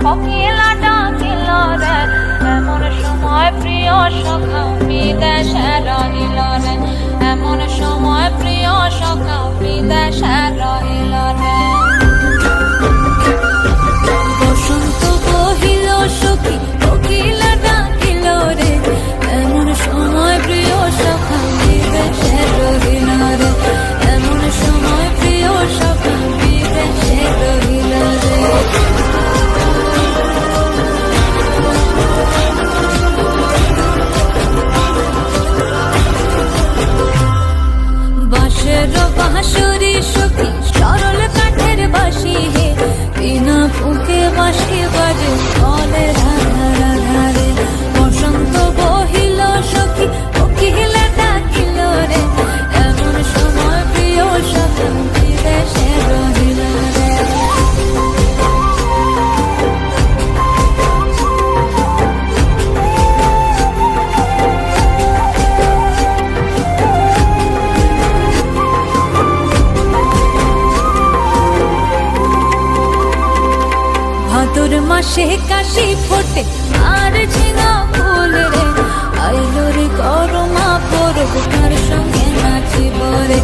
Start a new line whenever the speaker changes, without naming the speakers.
কোকিলা ডাকিল রে এমন সময় প্রিয় সখা বিদেশে রহিল রে এমন সময় প্রিয় সখা বিদেশে রহিল রে বসন্ত বহিল সখী কোকিলা ডাকিল রে এমন সময় প্রিয় সখা বিদেশে রহিল রে এমন সময় প্রিয় সখা বিদেশে রহিল রে বাঁশুরি সখী সরল কাঠের বাঁশি হে বিনা ফুঁকে বাঁশি বাজে বলে রাধা রাধা রে বসন্ত বহিল সখী কোকিলা ডাকিল রে এমন সময় প্রিয় সখা বিদেশে রহিল রে ভাদর মাসে কাশি ফোটে আর ঝিঙা ফুল রে আইলো রে করমা পরব কার সঙ্গে নাচিব রে